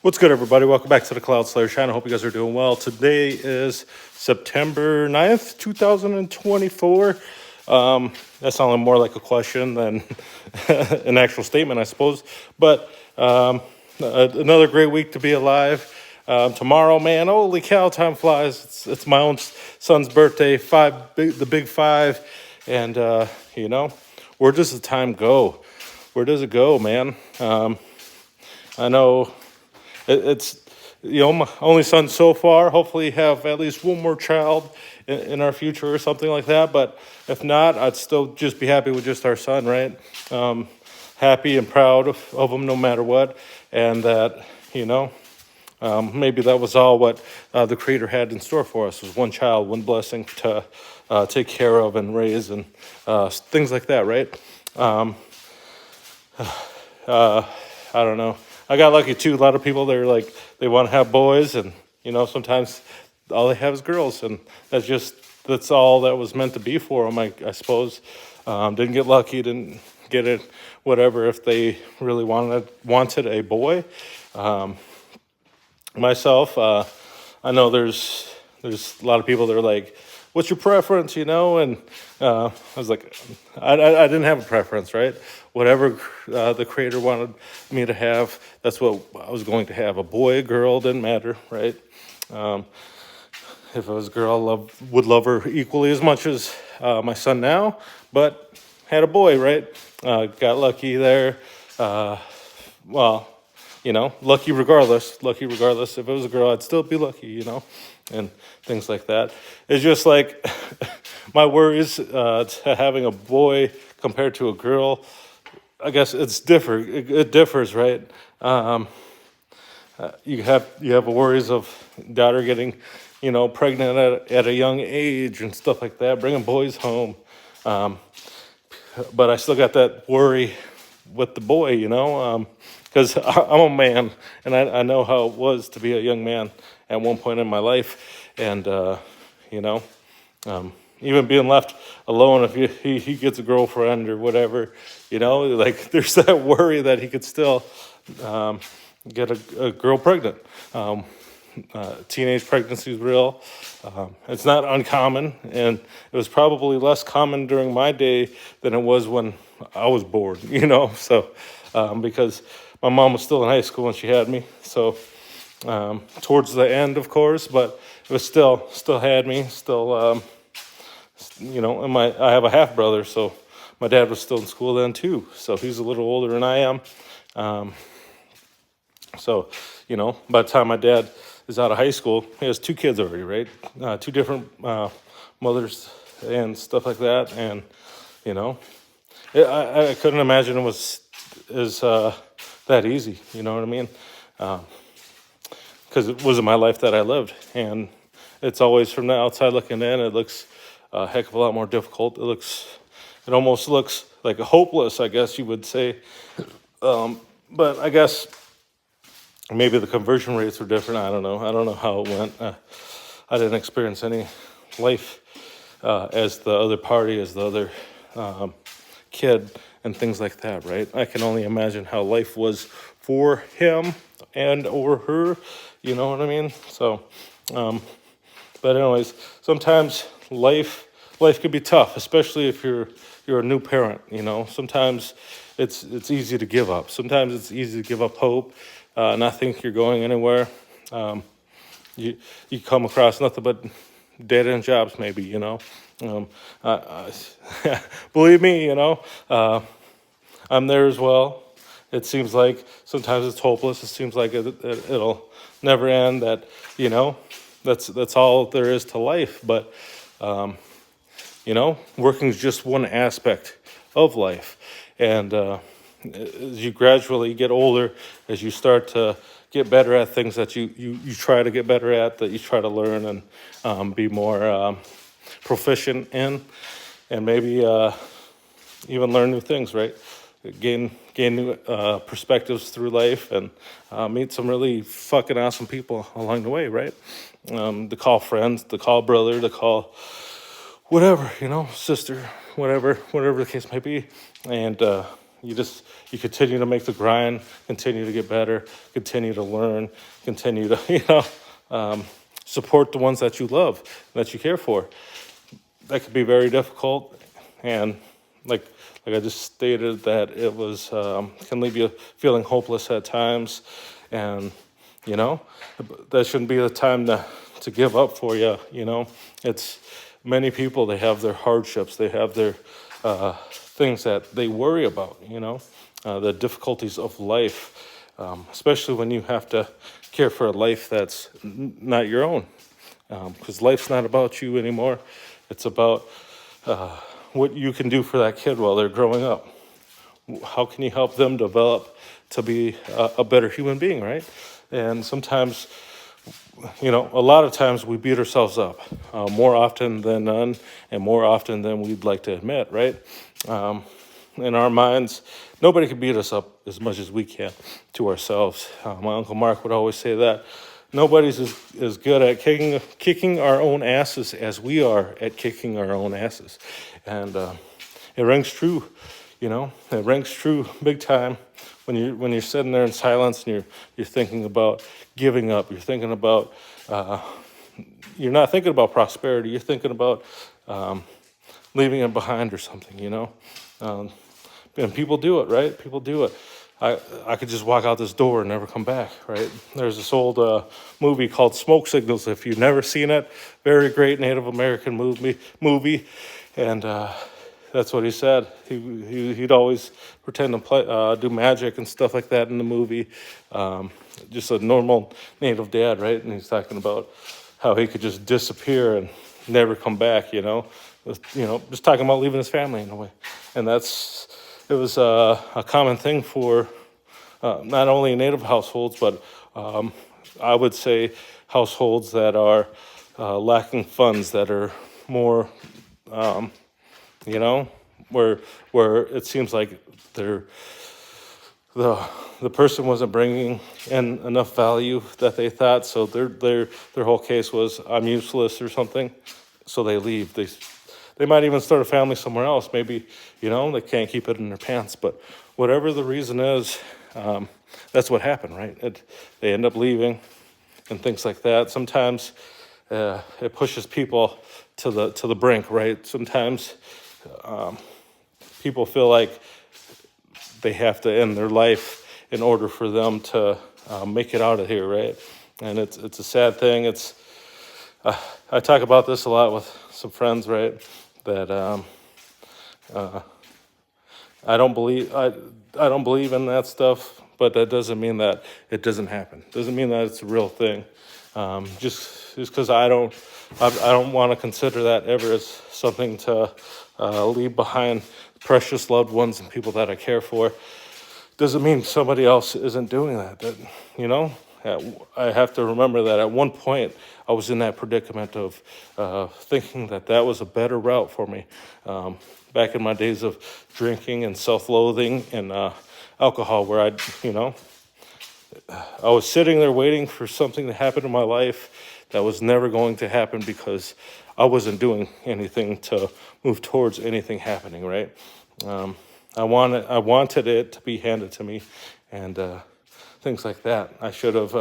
What's good, everybody? Welcome back to the Cloud Slayer channel. Hope you guys are doing well. Today is September 9th, 2024. That sounded more like a question than an actual statement, I suppose. But another great week to be alive. Tomorrow, man, holy cow, time flies. It's my own son's birthday, the big five. And, where does the time go? Where does it go, man? I know it's my only son so far. Hopefully have at least one more child in our future or something like that. But if not, I'd still just be happy with just our son, right? Happy and proud of him no matter what. And that, maybe that was all what the Creator had in store for us, was one child, one blessing to take care of and raise and things like that, right? I don't know. I got lucky too. A lot of people, they're like, they want to have boys, and sometimes all they have is girls, and that's all that was meant to be for them. I suppose didn't get lucky, didn't get it, whatever. If they really wanted a boy, myself, I know there's a lot of people that are like, what's your preference, and I was like, I didn't have a preference, right? Whatever the Creator wanted me to have, that's what I was going to have. A boy, a girl, didn't matter, right? If it was a girl, I would love her equally as much as my son now, but had a boy, right? Got lucky there. Lucky regardless. Lucky regardless. If it was a girl, I'd still be lucky, and things like that. It's just like my worries to having a boy compared to a girl. I guess it differs, right? You have worries of daughter getting, pregnant at a young age and stuff like that, bringing boys home. But I still got that worry with the boy, because I'm a man, and I know how it was to be a young man at one point in my life, and even being left alone if he gets a girlfriend or whatever, like there's that worry that he could still get a girl pregnant. Teenage pregnancy is real. It's not uncommon, and it was probably less common during my day than it was when I was born, so because my mom was still in high school when she had me, so towards the end, of course, but it was still had me, still, and I have a half brother, so my dad was still in school then too, so he's a little older than I am. So, by the time my dad is out of high school, he has two kids already, right? Two different mothers and stuff like that, and I couldn't imagine it was as that easy. You know what I mean? Because it wasn't my life that I lived, and it's always from the outside looking in. It looks a heck of a lot more difficult. It almost looks like hopeless, I guess you would say. But I guess maybe the conversion rates were different. I don't know how it went. I didn't experience any life as the other party, as the other kid, and things like that, right? I can only imagine how life was for him and or her. You know what I mean? So, but anyways, sometimes life can be tough, especially if you're a new parent. Sometimes it's easy to give up. Sometimes it's easy to give up hope. Not think you're going anywhere. You come across nothing but dead end jobs, maybe. Believe me, I'm there as well. It seems like sometimes it's hopeless. It seems like it'll never end. That that's all there is to life. But working is just one aspect of life, and as you gradually get older, as you start to get better at things that you try to get better at, that you try to learn and be more proficient in, and maybe even learn new things, right? Gain new perspectives through life, and meet some really fucking awesome people along the way, right? To call friends, to call brother, to call whatever, sister, whatever the case may be. And you continue to make the grind, continue to get better, continue to learn, continue to support the ones that you love, that you care for. That could be very difficult, and like I just stated, that it was can leave you feeling hopeless at times, and that shouldn't be the time to give up for you. It's many people, they have their hardships, they have their things that they worry about. The difficulties of life, especially when you have to care for a life that's not your own, because life's not about you anymore. It's about what you can do for that kid while they're growing up. How can you help them develop to be a better human being, right? And sometimes, a lot of times we beat ourselves up, more often than none, and more often than we'd like to admit, right? In our minds, nobody can beat us up as much as we can to ourselves. My Uncle Mark would always say that. Nobody's as good at kicking our own asses as we are at kicking our own asses. And it rings true, it rings true big time when you're sitting there in silence and you're thinking about giving up. You're thinking about, you're not thinking about prosperity. You're thinking about leaving it behind or something, and people do it, right? People do it. I could just walk out this door and never come back, right? There's this old movie called Smoke Signals. If you've never seen it, very great Native American movie, and that's what he said. He'd always pretend to do magic and stuff like that in the movie. Just a normal Native dad, right? And he's talking about how he could just disappear and never come back, just talking about leaving his family in a way. And it was a common thing for not only Native households, but I would say households that are lacking funds, that are more, where it seems like the person wasn't bringing in enough value that they thought. So their whole case was, I'm useless or something. So they leave. They might even start a family somewhere else. Maybe, they can't keep it in their pants. But whatever the reason is, that's what happened, right? They end up leaving and things like that. Sometimes it pushes people to the brink, right? Sometimes people feel like they have to end their life in order for them to make it out of here, right? And it's a sad thing. I talk about this a lot with some friends, right? That I don't believe in that stuff, but that doesn't mean that it doesn't happen. Doesn't mean that it's a real thing. Just because I don't want to consider that ever as something to leave behind precious loved ones and people that I care for. Doesn't mean somebody else isn't doing that. I have to remember that at one point I was in that predicament of thinking that was a better route for me. Back in my days of drinking and self-loathing and alcohol, where I was sitting there waiting for something to happen in my life that was never going to happen because I wasn't doing anything to move towards anything happening, right? I wanted it to be handed to me, and things like that. I should have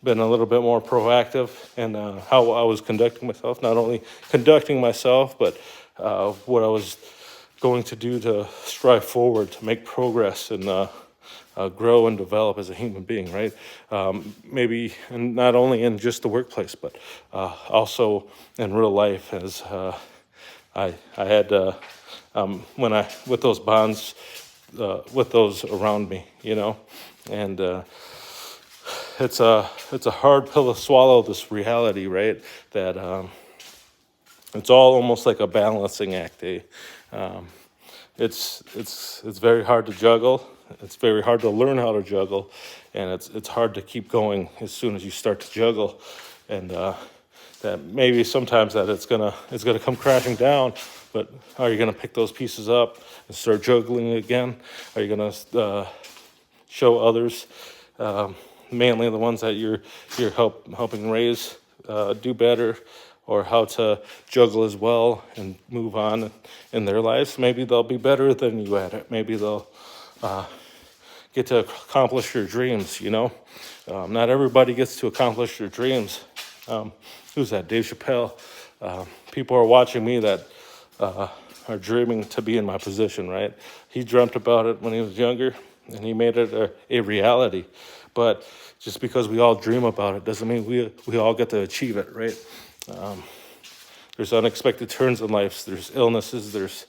been a little bit more proactive in how I was conducting myself, not only conducting myself, but what I was going to do to strive forward, to make progress and grow and develop as a human being, right? Maybe, and not only in just the workplace, but also in real life, as I had with those bonds, with those around me, and it's a hard pill to swallow, this reality, right? That it's all almost like a balancing act. It's very hard to juggle. It's very hard to learn how to juggle, and it's hard to keep going as soon as you start to juggle, and that maybe sometimes that it's gonna come crashing down. But are you gonna pick those pieces up and start juggling again? Are you gonna show others, mainly the ones that you're helping raise, do better, or how to juggle as well and move on in their lives. Maybe they'll be better than you at it. Maybe they'll get to accomplish your dreams, you know? Not everybody gets to accomplish their dreams. Who's that? Dave Chappelle. People are watching me that are dreaming to be in my position, right? He dreamt about it when he was younger, and he made it a reality. But just because we all dream about it doesn't mean we all get to achieve it, right? There's unexpected turns in life. There's illnesses. There's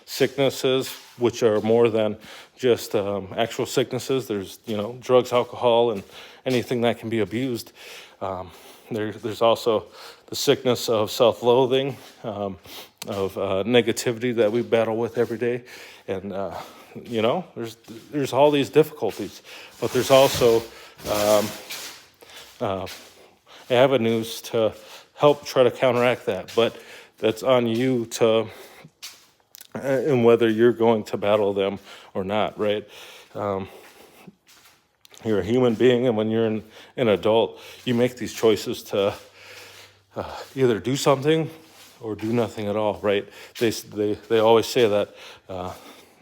sicknesses, which are more than just actual sicknesses. There's, you know, drugs, alcohol, and anything that can be abused. There's also the sickness of self-loathing, of negativity that we battle with every day. And, you know, there's all these difficulties. But there's also avenues to help try to counteract that. But that's on you to, and whether you're going to battle them or not, right? You're a human being, and when you're an adult, you make these choices to either do something or do nothing at all, right? They always say that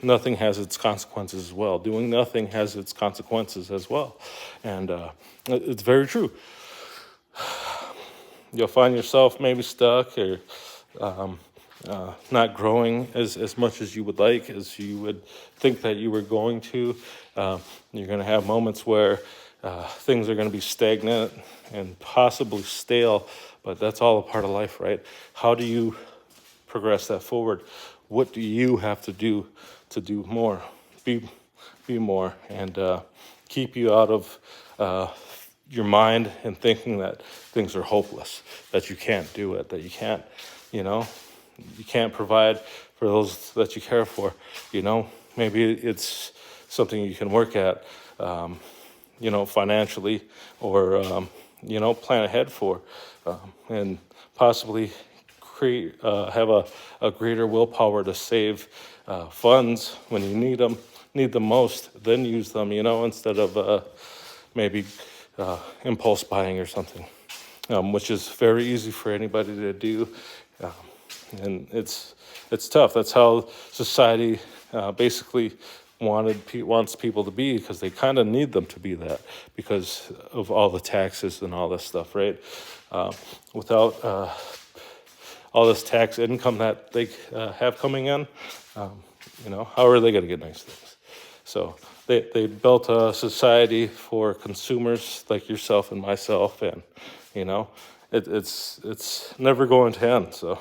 nothing has its consequences as well. Doing nothing has its consequences as well, and it's very true. You'll find yourself maybe stuck or not growing as much as you would like, as you would think that you were going to. You're going to have moments where things are going to be stagnant and possibly stale, but that's all a part of life, right? How do you progress that forward? What do you have to do more? Be more, and keep you out of your mind and thinking that things are hopeless, that you can't do it, that you can't, you know, you can't provide for those that you care for, you know. Maybe it's something you can work at, you know, financially, or, you know, plan ahead for, and possibly have a greater willpower to save funds when you need them most, then use them, you know, instead of maybe impulse buying or something, which is very easy for anybody to do. And it's tough. That's how society basically wants people to be, because they kind of need them to be that because of all the taxes and all this stuff, right? Without all this tax income that they have coming in, you know, how are they going to get nice things? So they built a society for consumers like yourself and myself, and, you know, it's never going to end. So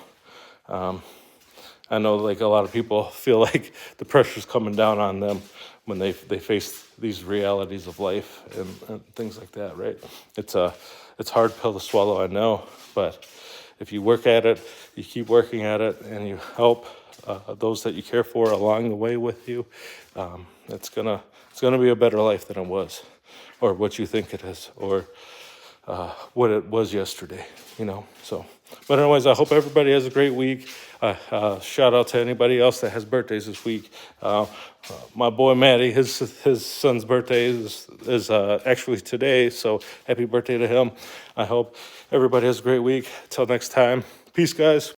I know, like, a lot of people feel like the pressure's coming down on them when they face these realities of life and things like that, right? It's a hard pill to swallow, I know, but if you work at it, you keep working at it, and you help those that you care for along the way with you, it's gonna be a better life than it was, or what you think it is, or what it was yesterday, you know. So, but anyways, I hope everybody has a great week. Shout out to anybody else that has birthdays this week. My boy Maddie, his son's birthday is actually today, so happy birthday to him. I hope everybody has a great week. Till next time, peace, guys.